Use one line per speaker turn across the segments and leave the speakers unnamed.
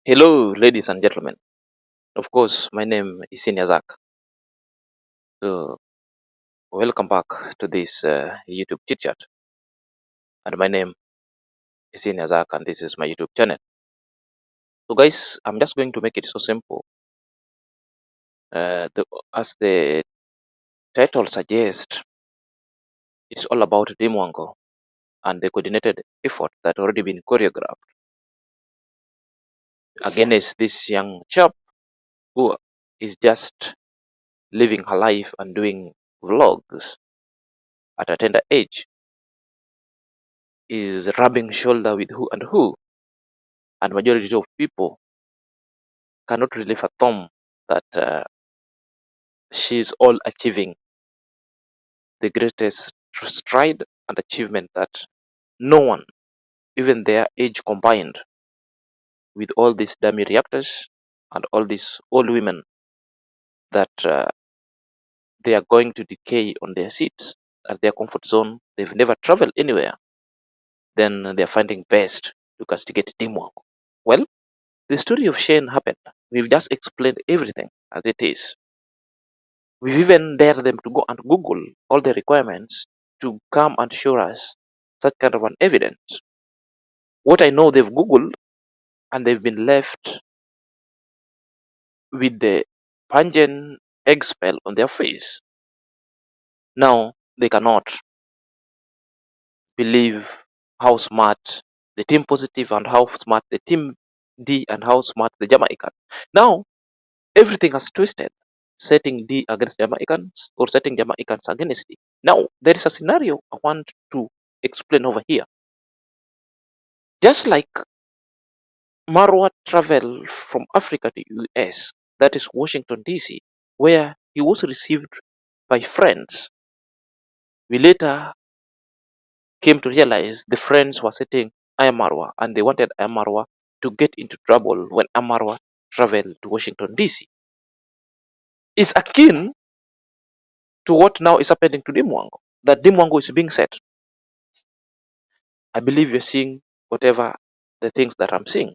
Hello, ladies and gentlemen. Of course, my name is Zach. So, welcome back to this YouTube chit chat. And my name is Zach, and this is my YouTube channel. So, guys, I'm just going to make it so simple. As the title suggests, it's all about Dimwango and the coordinated effort that already been choreographed against this young chap who is just living her life and doing vlogs at a tender age. Is rubbing shoulder with who and who, and majority of people cannot really fathom that she's all achieving the greatest stride and achievement that no one, even their age combined, with all these dummy reactors and all these old women, that they are going to decay on their seats at their comfort zone. They've never traveled anywhere. Then they're finding best to castigate teamwork. Well, the story of Shane happened. We've just explained everything as it is. We've even dared them to go and Google all the requirements to come and show us such kind of an evidence. What I know, they've Googled and they've been left with the pungent egg spell on their face. Now they cannot believe how smart the team positive and how smart the team D and how smart the Jamaican. Now everything has twisted, setting D against Jamaicans or setting Jamaicans against D. Now there is a scenario I want to explain over here. Just like Marwa traveled from Africa to US, that is Washington DC, where he was received by friends. We later came to realize the friends were setting Marwa and they wanted Marwa to get into trouble when Marwa traveled to Washington DC. Is akin to what now is happening to Dimwango. That Dimwango is being set. I believe you're seeing whatever the things that I'm seeing.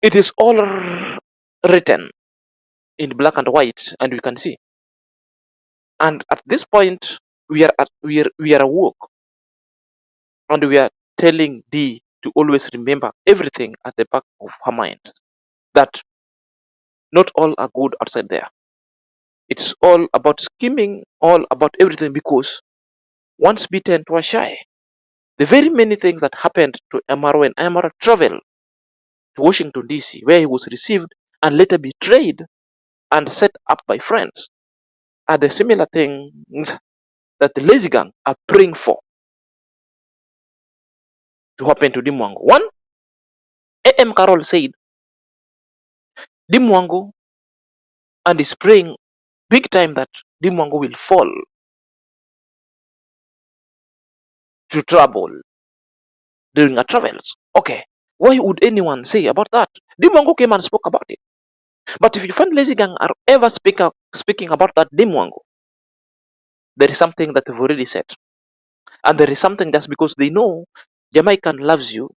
It is all written in black and white, and we can see. And at this point, we are awoke, and we are telling D to always remember everything at the back of her mind. That not all are good outside there. It's all about scheming, all about everything, because once bitten, twice shy. The very many things that happened to Amaro when Amaro traveled to Washington DC, where he was received and later betrayed and set up by friends, are the similar things that the lazy gang are praying for to happen to Dimwango. One, A.M. Carroll said Dimwango and is praying big time that Dimwango will fall to trouble during her travels. Okay, why would anyone say about that? Dimwango came and spoke about it. But if you find lazy gang are ever speaking about that Dimwango, there is something that they've already said. And there is something that's because they know Jamaican loves you.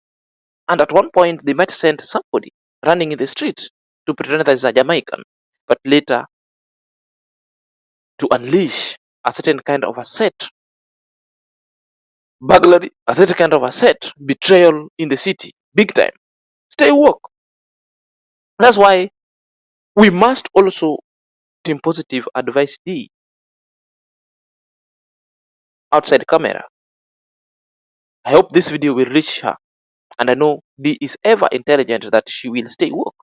And at one point, they might send somebody running in the street to pretend that is a Jamaican, but later to unleash a certain kind of a set burglary, a certain kind of a set betrayal in the city, big time. Stay woke. That's why we must also team positive advise D outside camera. I hope this video will reach her, and I know D is ever intelligent that she will stay woke.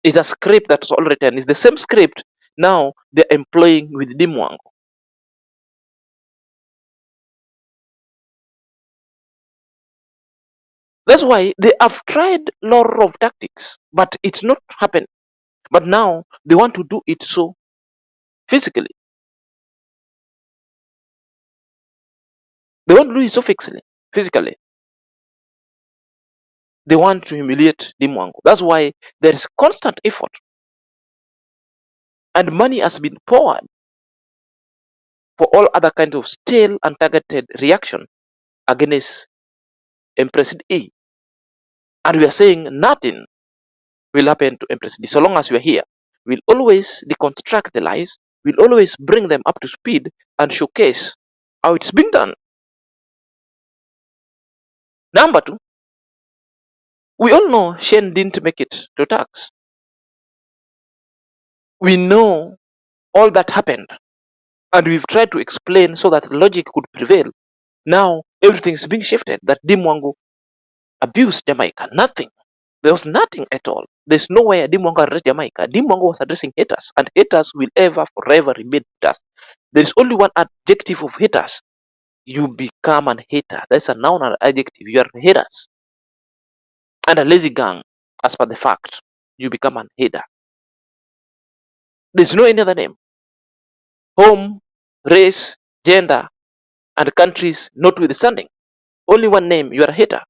It's a script that's all written. It's the same script now they're employing with Dimwango. That's why they have tried a lot of tactics, but it's not happened. But now they want to do it so physically. They want to do it so physically. They want to humiliate Dimwango. That's why there is constant effort and money has been poured for all other kinds of stale and targeted reaction against Empress E. And we are saying nothing will happen to Empress D. So long as we are here, we'll always deconstruct the lies, we'll always bring them up to speed and showcase how it's being done. Number two, we all know Shane didn't make it to tax. We know all that happened, and we've tried to explain so that logic could prevail. Now everything's being shifted that Dimwangu abused Jamaica. Nothing. There was nothing at all. There's nowhere Dimwangu addressed Jamaica. Dimwangu was addressing haters, and haters will ever, forever remain haters. There is only one adjective of haters. You become an hater. That's a noun and adjective. You are haters. And a lazy gang, as per the fact, you become an hater. There's no any other name. Home, race, gender, and countries notwithstanding. Only one name, you are a hater.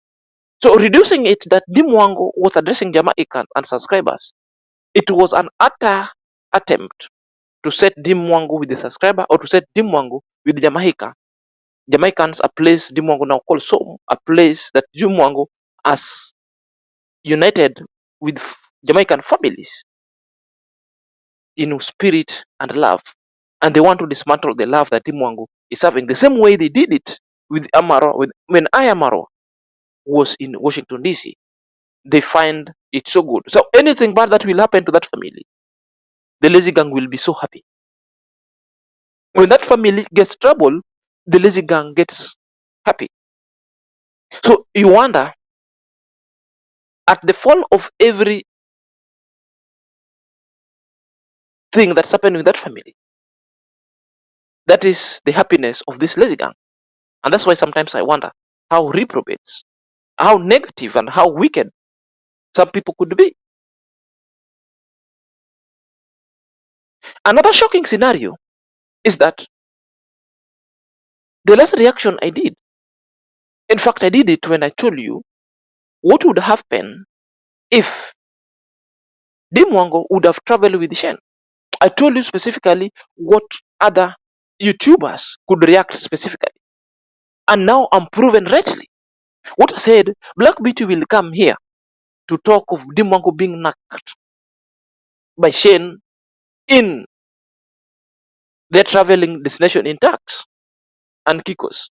So reducing it that Dimwangu was addressing Jamaican and subscribers, it was an utter attempt to set Dimwangu with the subscriber or to set Dimwangu with Jamaica. Jamaicans, a place Dimwangu now calls home, a place that Dimwangu has united with Jamaican families in spirit and love. And they want to dismantle the love that Dimwangu is having. The same way they did it with Amaro, when Amaro was in Washington, D.C. They find it so good. So anything bad that will happen to that family, the lazy gang will be so happy. When that family gets trouble, the lazy gang gets happy. So you wonder, at the fall of everything that's happening in that family, that is the happiness of this lazy gang. And that's why sometimes I wonder how reprobates, how negative and how wicked some people could be. Another shocking scenario is that the last reaction I did, in fact, I did it when I told you what would happen if Dimwango would have traveled with Shen. I told you specifically what other YouTubers could react specifically. And now I'm proven rightly. What I said, Black Beauty will come here to talk of Dimwango being knocked by Shane in their traveling destination in Tax and Kikos.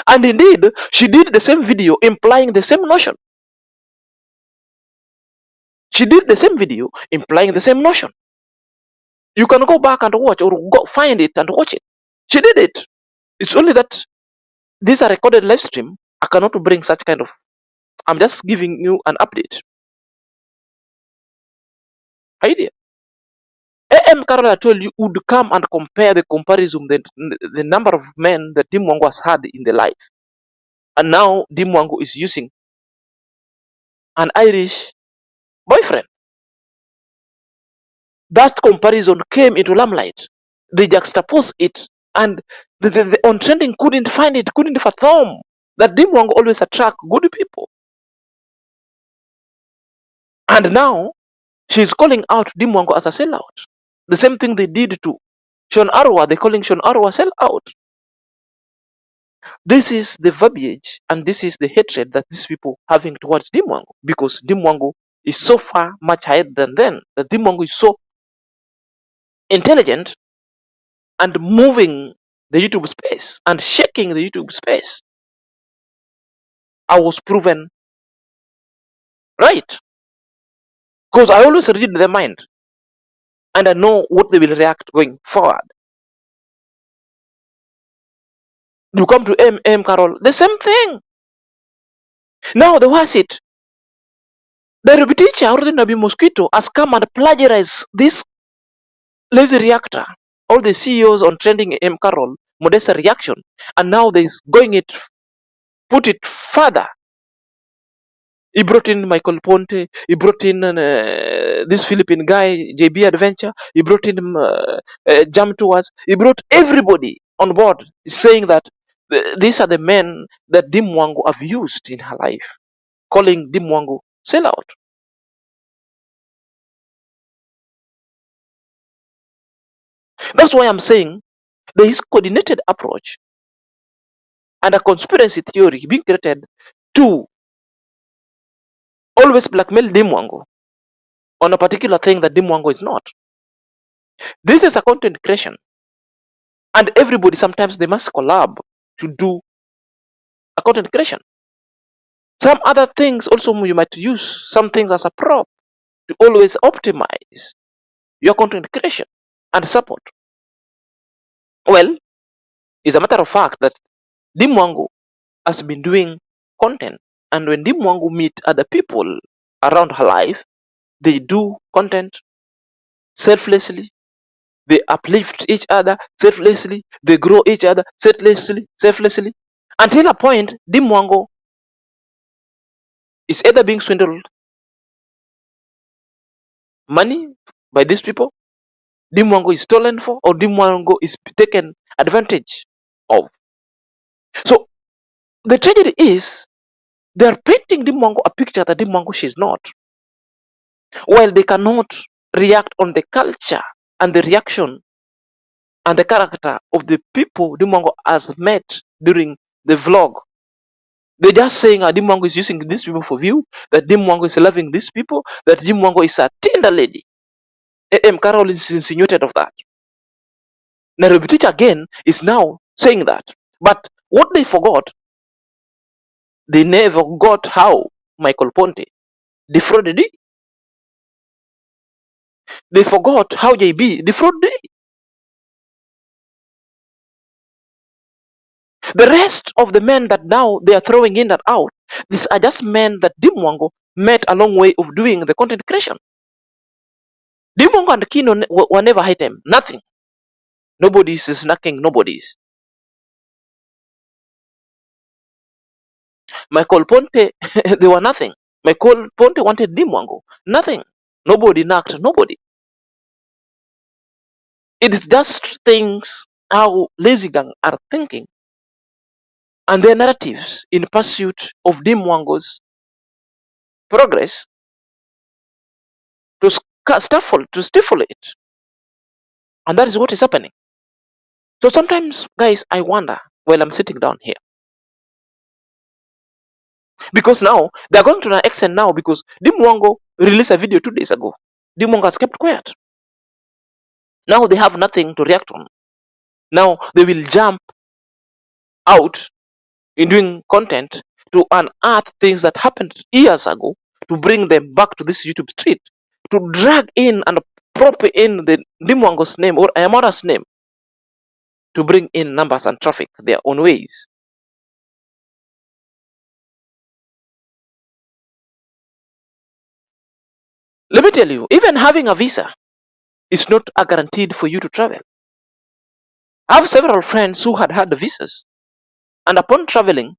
And indeed, she did the same video implying the same notion. She did the same video implying the same notion. You can go back and watch or go find it and watch it. She did it. It's only that these are recorded live stream. I cannot bring such kind of. I'm just giving you an update. Idea. AM Carola told you would come and compare the comparison, the number of men that Dimwango has had in the life. And now Dimwango is using an Irish boyfriend. That comparison came into limelight. They juxtaposed it, and the on trending couldn't find it, couldn't fathom that Dimwango always attract good people. And now she's calling out Dimwango as a sellout. The same thing they did to Sean Arwa, they're calling Sean Arwa sellout. This is the verbiage and this is the hatred that these people having towards Dimwango, because Dimwango is so far much higher than them. That Dimwango is so intelligent and moving the YouTube space and shaking the YouTube space. I was proven right, because I always read their mind and I know what they will react going forward. You come to M Carol, the same thing. Now the worst it, the Ruby teacher Ordinary Mosquito has come and plagiarized this lazy reactor. All the CEOs on trending M Carol Modesta reaction, and now they're going it, put it further. He brought in Michael Ponte. He brought in this Philippine guy, JB Adventure. He brought in Jam Tours. He brought everybody on board, saying that these are the men that Dimwango have used in her life, calling Dimwango sellout. That's why I'm saying there is coordinated approach and a conspiracy theory being created to always blackmail Dimwango on a particular thing that Dimwango is not. This is a content creation, and everybody sometimes they must collab to do a content creation. Some other things also you might use some things as a prop to always optimize your content creation and support. Well, it's a matter of fact that Dimwango has been doing content, and when Dimwango meet other people around her life, they do content selflessly. They uplift each other selflessly. They grow each other selflessly, until a point Dimwango is either being swindled money by these people, Dimwango is stolen for, or Dimwango is taken advantage of. So the tragedy is they are painting Dimwango a picture that Dimwango she's not, while they cannot react on the culture and the reaction and the character of the people Dimwango has met during the vlog. They're just saying Dimwango is using these people for view, that Dimwango is loving these people, that Dimwango is a tender lady. AM Carol is insinuated of that. Nairobi teacher again is now saying that. But what they forgot, they never got how Michael Ponte defrauded it. They forgot how JB defrauded it. The rest of the men that now they are throwing in and out, these are just men that Dimwango met a long way of doing the content creation. Dimwango and Kino were never high time. Nothing. Nobody's snacking nobody's. Michael Ponte, they were nothing. Michael Ponte wanted Dimwango. Nothing. Nobody knocked nobody. It is just things how lazy gang are thinking and their narratives in pursuit of Dimwango's progress to stifle it. And that is what is happening. So sometimes, guys, I wonder while I'm sitting down here. Because now they're going to an extent now because Dimwango released a video 2 days ago. Dimwango has kept quiet. Now they have nothing to react on. Now they will jump out in doing content to unearth things that happened years ago to bring them back to this YouTube street, to drag in and prop in the Dimwango's name or Ayamara's name to bring in numbers and traffic their own ways. Let me tell you, even having a visa is not a guaranteed for you to travel. I have several friends who had visas, and upon traveling,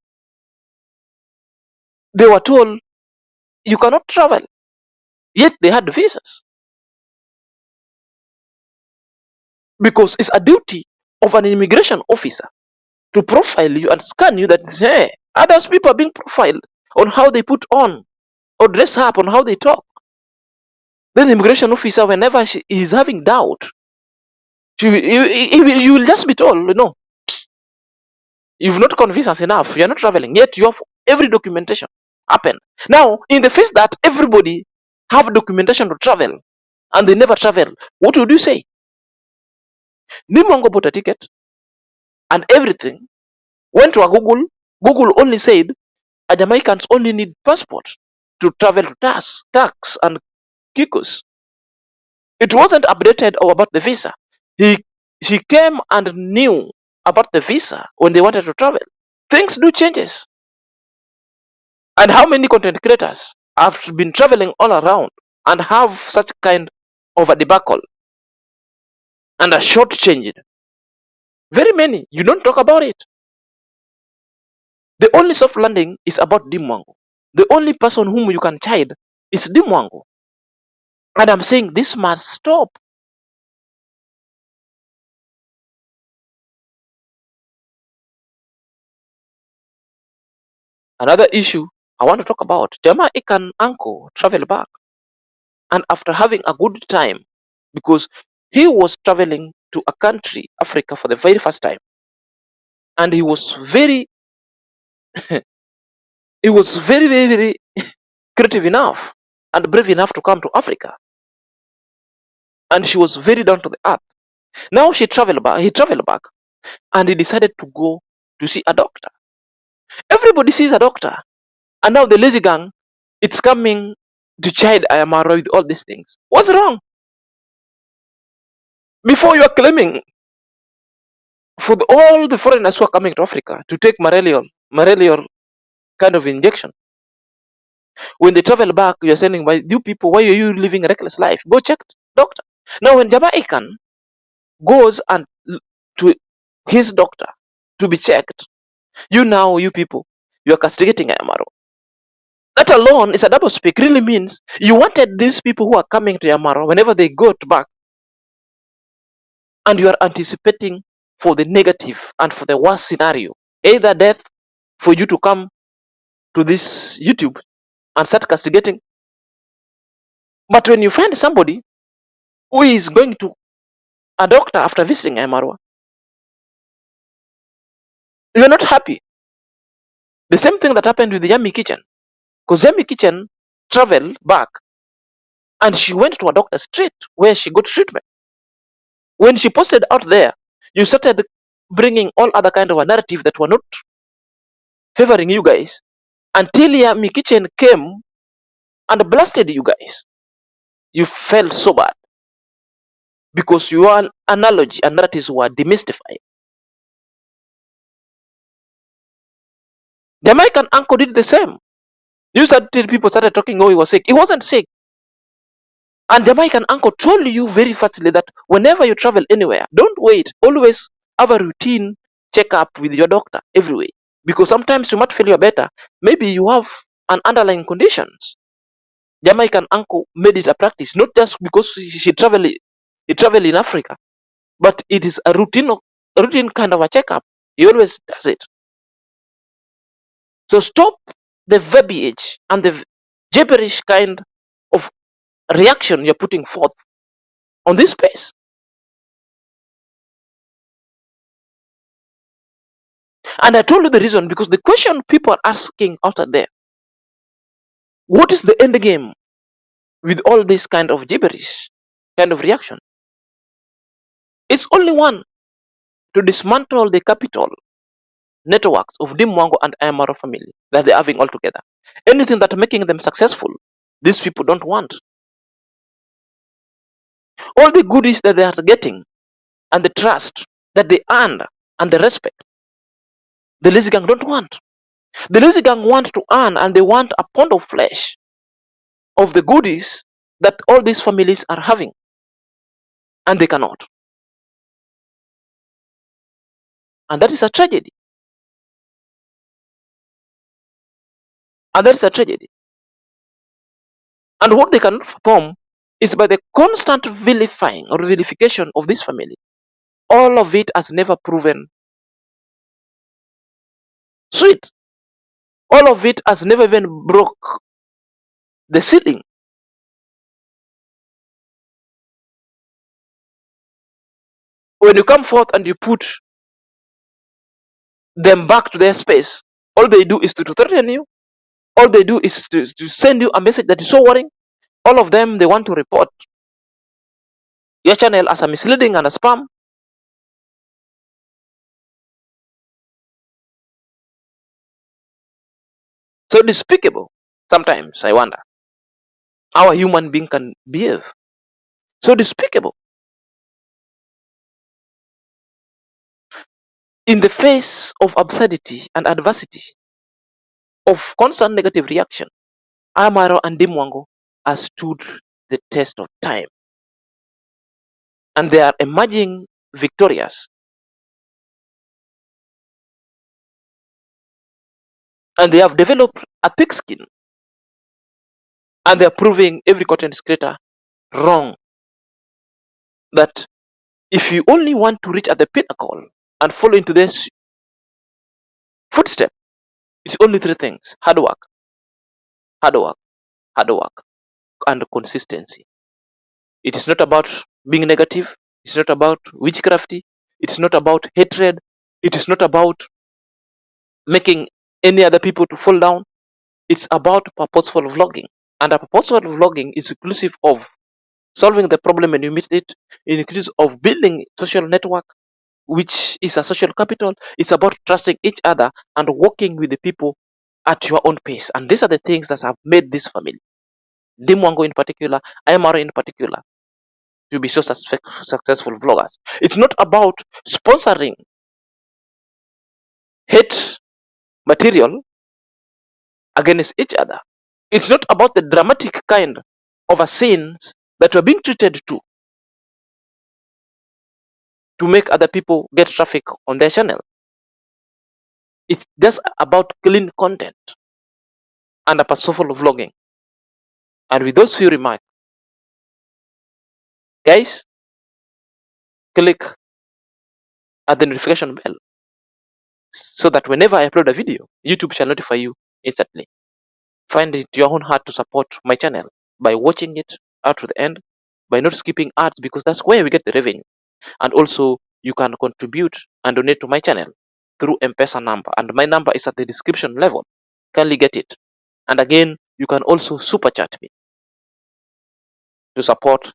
they were told you cannot travel, yet they had visas. Because it's a duty of an immigration officer to profile you and scan you that hey, others people are being profiled on how they put on or dress up, on how they talk. Then the immigration officer, whenever she is having doubt, you will just be told, you've not convinced us enough, you're not traveling, yet you have every documentation happen. Now, in the face that everybody have documentation to travel and they never travel, what would you say? Nimongo bought a ticket and everything, went to a Google. Google only said Jamaicans only need passport to travel to tax and Kikos. It wasn't updated or about the visa. She came and knew about the visa when they wanted to travel. Things do changes. And how many content creators have been traveling all around and have such kind of a debacle and are shortchanged? Very many. You don't talk about it. The only soft landing is about Dimwango. The only person whom you can chide is Dimwango. And I'm saying this must stop. Another issue I want to talk about, Jamaican uncle traveled back, and after having a good time, because he was traveling to a country, Africa, for the very first time, and he was very, he was very, very, very creative enough and brave enough to come to Africa. And she was very down to the earth. Now he traveled back and he decided to go to see a doctor. Everybody sees a doctor. And now the lazy gang, it's coming to chide Ayamaro with all these things. What's wrong? Before you are claiming for all the foreigners who are coming to Africa to take malarial kind of injection, when they travel back, you are saying, "Why you people? Why are you living a reckless life? Go check doctor." Now, when Jamaican goes and to his doctor to be checked, you people, you are castigating Ayamaro. That alone is a double speak. Really means you wanted these people who are coming to Yamaro whenever they go back, and you are anticipating for the negative and for the worst scenario, either death, for you to come to this YouTube and start castigating. But when you find somebody who is going to a doctor after visiting Yamaro, you're not happy. The same thing that happened with the Yummy Kitchen, because Yummy Kitchen traveled back and she went to a doctor straight where she got treatment. When she posted out there, you started bringing all other kind of a narrative that were not favoring you guys until Yami Kitchen came and blasted you guys. You felt so bad because your analogy and narratives were demystified. The American uncle did the same. People started talking, oh, he was sick. He wasn't sick. And the American uncle told you very fastly that whenever you travel anywhere, don't wait. Always have a routine checkup with your doctor every week. Because sometimes you might feel you're better. Maybe you have an underlying conditions. Jamaican uncle made it a practice, not just because he travel in Africa, but it is a routine kind of a checkup. He always does it. So stop the verbiage and the gibberish kind of reaction you're putting forth on this space. And I told you the reason, because the question people are asking out there, what is the end game with all this kind of gibberish kind of reaction? It's only one: to dismantle the capital networks of Dimwango and Ayamaro family that they're having all together. Anything that making them successful, these people don't want. All the goodies that they are getting and the trust that they earn and the respect, the lazy gang don't want. The lazy gang want to earn, and they want a pound of flesh of the goodies that all these families are having, and they cannot. And that is a tragedy. And that is a tragedy. And what they cannot perform is by the constant vilifying or vilification of this family. All of it has never proven sweet. All of it has never even broke the ceiling. When you come forth and you put them back to their space, all they do is to threaten you. All they do is to send you a message that is so worrying. All of them, they want to report your channel as a misleading and a spam. So despicable. Sometimes I wonder how a human being can behave. So despicable. In the face of absurdity and adversity, of constant negative reaction, Amaro and Dimwango have stood the test of time. And they are emerging victorious. And they have developed a thick skin. And they are proving every content creator wrong. That if you only want to reach at the pinnacle and follow into this footstep, it's only three things: hard work, hard work, hard work, and consistency. It is not about being negative. It's not about witchcrafty. It's not about hatred. It is not about making any other people to fall down. It's about purposeful vlogging. And a purposeful vlogging is inclusive of solving the problem and you meet it, inclusive of building social network, which is a social capital. It's about trusting each other and working with the people at your own pace. And these are the things that have made this family, Dimwango in particular, Ayamaro in particular, to be so successful vloggers. It's not about sponsoring hate material against each other. It's not about the dramatic kind of a scenes that we're being treated to make other people get traffic on their channel. It's just about clean content and a purposeful vlogging. And with those few remarks, guys, click at the notification bell so that whenever I upload a video, YouTube shall notify you instantly. Find it your own heart to support my channel by watching it out to the end, by not skipping ads because that's where we get the revenue. And also, you can contribute and donate to my channel through M-Pesa number, and my number is at the description level. Kindly get it. And again, you can also super chat me to support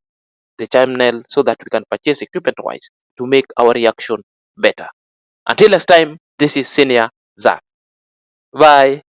the channel so that we can purchase equipment wise to make our reaction better. Until next time, this is Senior Zach. Bye.